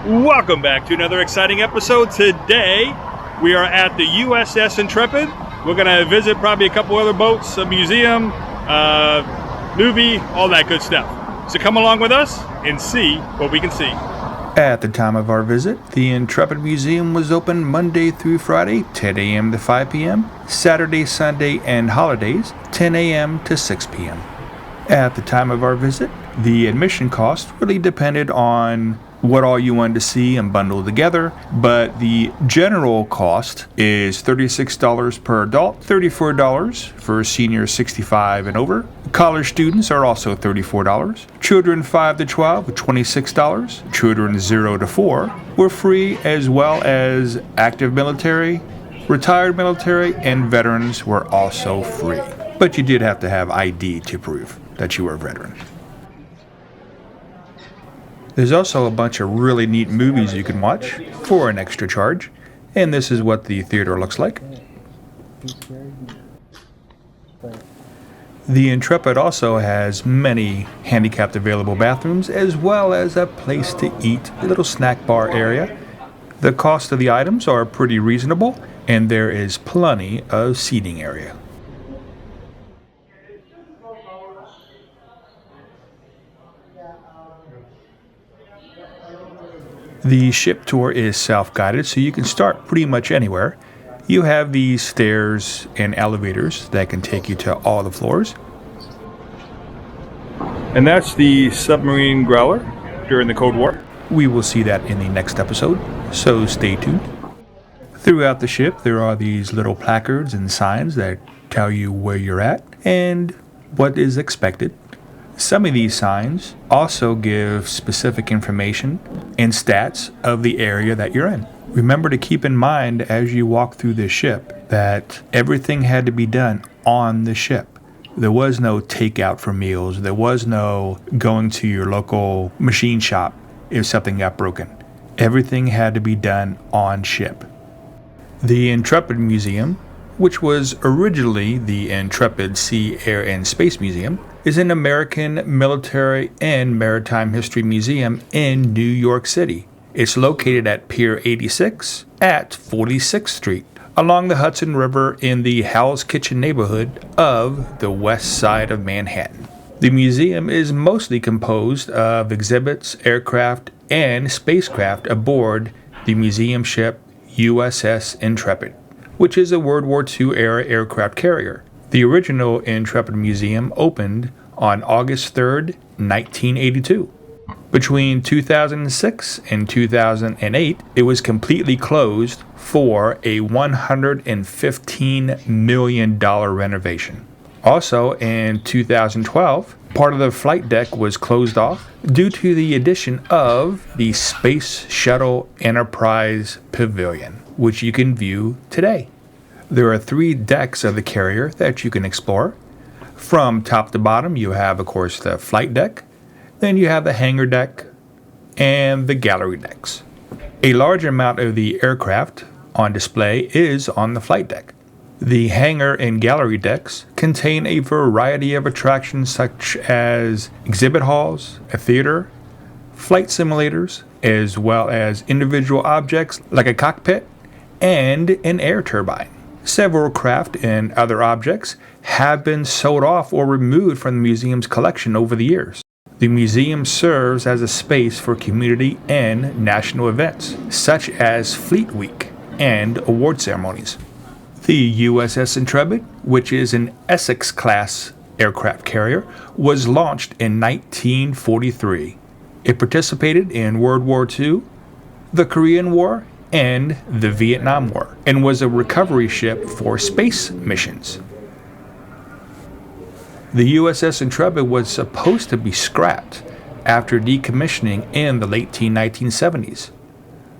Welcome back to another exciting episode. Today we are at the USS Intrepid. We're going to visit probably a couple other boats, a museum, movie, all that good stuff. So come along with us and see what we can see. At the time of our visit, the Intrepid Museum was open Monday through Friday, 10 a.m. to 5 p.m., Saturday, Sunday, and holidays, 10 a.m. to 6 p.m. At the time of our visit, the admission cost really depended on what all you wanted to see and bundle together, but the general cost is $36 per adult, $34 for seniors 65 and over. College students are also $34. Children 5 to 12 were $26. Children 0 to 4 were free, as well as active military, retired military, and veterans were also free. But you did have to have ID to prove that you were a veteran. There's also a bunch of really neat movies you can watch for an extra charge, and this is what the theater looks like. The Intrepid also has many handicapped available bathrooms, as well as a place to eat, a little snack bar area. The cost of the items are pretty reasonable, and there is plenty of seating area. The ship tour is self-guided, so you can start pretty much anywhere. You have these stairs and elevators that can take you to all the floors. And that's the submarine growler during the Cold War. We will see that in the next episode, so stay tuned. Throughout the ship, there are these little placards and signs that tell you where you're at and what is expected. Some of these signs also give specific information and stats of the area that you're in. Remember to keep in mind as you walk through this ship that everything had to be done on the ship. There was no takeout for meals. There was no going to your local machine shop if something got broken. Everything had to be done on ship. The Intrepid Museum, which was originally the Intrepid Sea, Air, and Space Museum, is an American military and maritime history museum in New York City. It's located at Pier 86 at 46th Street, along the Hudson River in the Hell's Kitchen neighborhood of the west side of Manhattan. The museum is mostly composed of exhibits, aircraft, and spacecraft aboard the museum ship USS Intrepid, which is a World War II-era aircraft carrier. The original Intrepid Museum opened on August 3rd, 1982. Between 2006 and 2008, it was completely closed for a $115 million renovation. Also, in 2012, part of the flight deck was closed off due to the addition of the Space Shuttle Enterprise Pavilion, which you can view today. There are 3 decks of the carrier that you can explore. From top to bottom, you have, of course, the flight deck. Then you have the hangar deck and the gallery decks. A large amount of the aircraft on display is on the flight deck. The hangar and gallery decks contain a variety of attractions such as exhibit halls, a theater, flight simulators, as well as individual objects like a cockpit and an air turbine. Several craft and other objects have been sold off or removed from the museum's collection over the years. The museum serves as a space for community and national events, such as Fleet Week and award ceremonies. The USS Intrepid, which is an Essex-class aircraft carrier, was launched in 1943. It participated in World War II, the Korean War, and the Vietnam War, and was a recovery ship for space missions. The USS Intrepid was supposed to be scrapped after decommissioning in the late 1970s,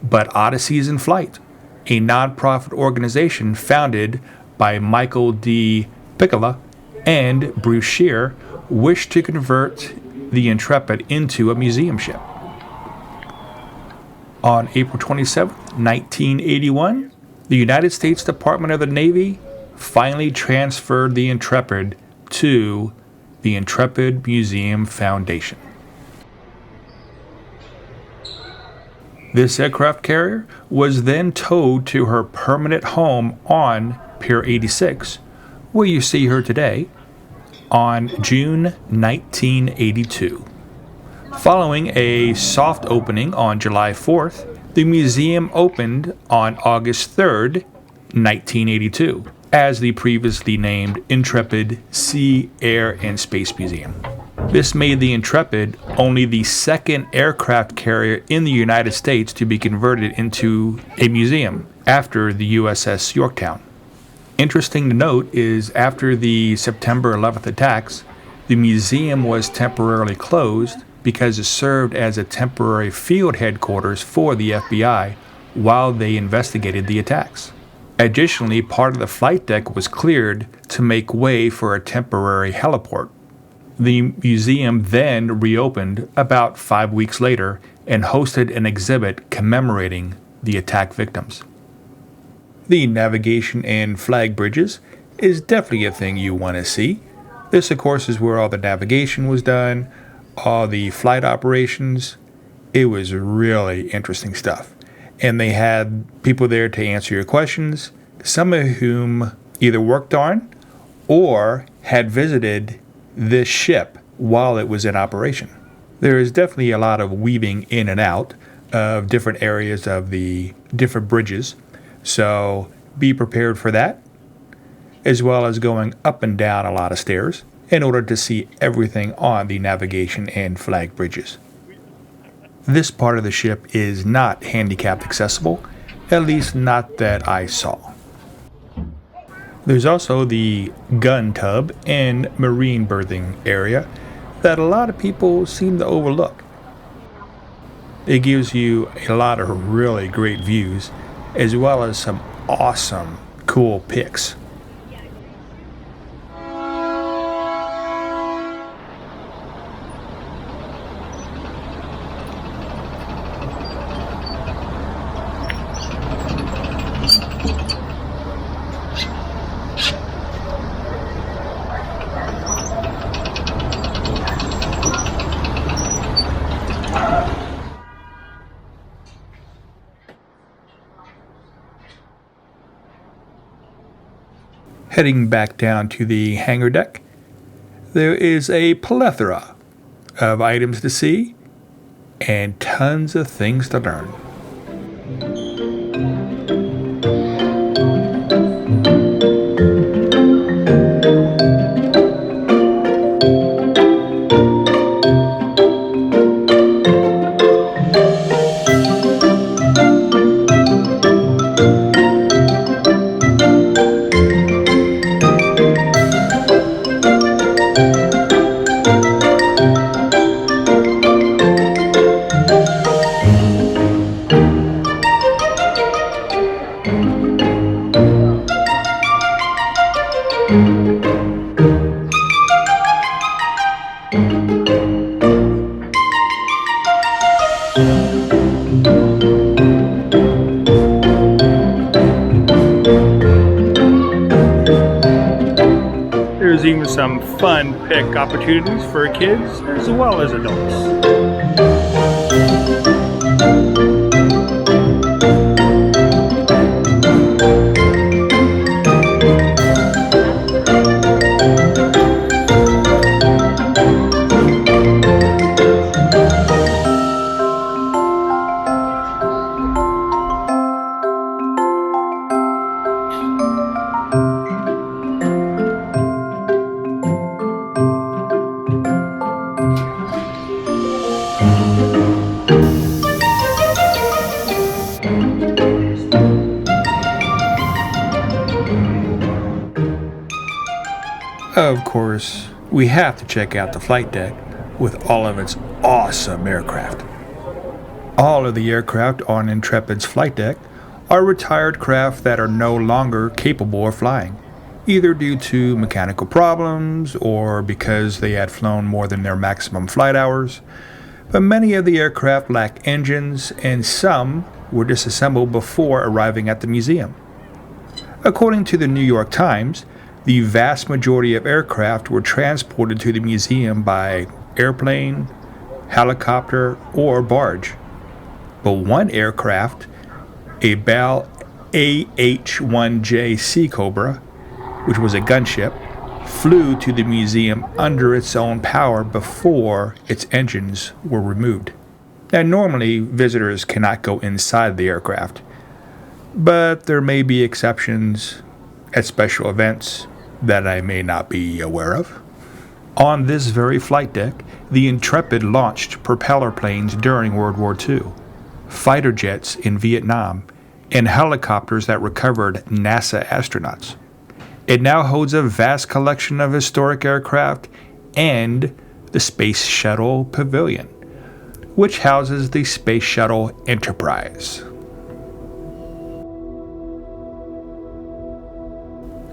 but Odysseys in Flight, a nonprofit organization founded by Michael D. Piccola and Bruce Shear, wished to convert the Intrepid into a museum ship. On April 27, 1981, the United States Department of the Navy finally transferred the Intrepid to the Intrepid Museum Foundation. This aircraft carrier was then towed to her permanent home on Pier 86, where you see her today, on June 1982. Following a soft opening on July 4th, the museum opened on August 3rd, 1982, as the previously named Intrepid Sea, Air, and Space Museum. This made the Intrepid only the second aircraft carrier in the United States to be converted into a museum after the USS Yorktown. Interesting to note is after the September 11th attacks, the museum was temporarily closed because it served as a temporary field headquarters for the FBI while they investigated the attacks. Additionally, part of the flight deck was cleared to make way for a temporary heliport. The museum then reopened about 5 weeks later and hosted an exhibit commemorating the attack victims. The navigation and flag bridges is definitely a thing you want to see. This, of course, is where all the navigation was done, all the flight operations. It was really interesting stuff. And they had people there to answer your questions, some of whom either worked on or had visited this ship while it was in operation. There is definitely a lot of weaving in and out of different areas of the different bridges, so be prepared for that, as well as going up and down a lot of stairs in order to see everything on the navigation and flag bridges. This part of the ship is not handicapped accessible, at least not that I saw. There's also the gun tub and marine berthing area that a lot of people seem to overlook. It gives you a lot of really great views, as well as some awesome, cool pics. Heading back down to the hangar deck, there is a plethora of items to see and tons of things to learn. There's even some fun pick opportunities for kids as well as adults. Of course, we have to check out the flight deck with all of its awesome aircraft. All of the aircraft on Intrepid's flight deck are retired craft that are no longer capable of flying, either due to mechanical problems or because they had flown more than their maximum flight hours. But many of the aircraft lack engines, and some were disassembled before arriving at the museum. According to the New York Times, the vast majority of aircraft were transported to the museum by airplane, helicopter, or barge. But one aircraft, a Bell AH-1J Sea Cobra, which was a gunship, flew to the museum under its own power before its engines were removed. Now, normally, visitors cannot go inside the aircraft, but there may be exceptions at special events that I may not be aware of. On this very flight deck, the Intrepid launched propeller planes during World War II, fighter jets in Vietnam, and helicopters that recovered NASA astronauts. It now holds a vast collection of historic aircraft and the Space Shuttle Pavilion, which houses the Space Shuttle Enterprise.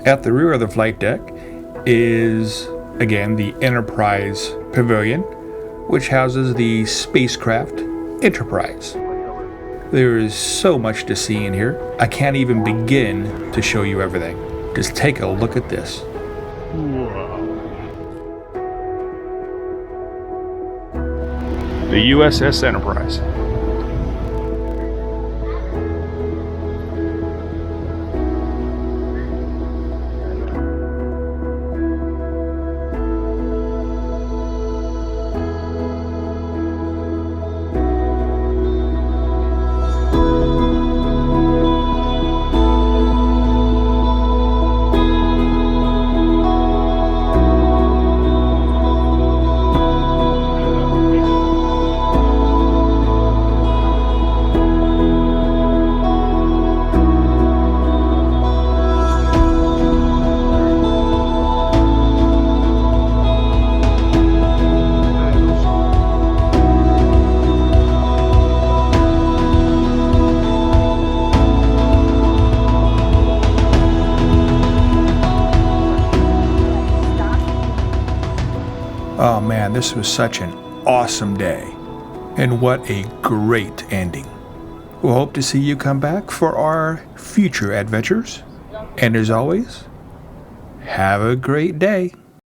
At the rear of the flight deck is, again, the Enterprise Pavilion, which houses the spacecraft Enterprise. There is so much to see in here, I can't even begin to show you everything. Just take a look at this. The USS Enterprise. Oh man, this was such an awesome day. And what a great ending. We'll hope to see you come back for our future adventures. And as always, have a great day.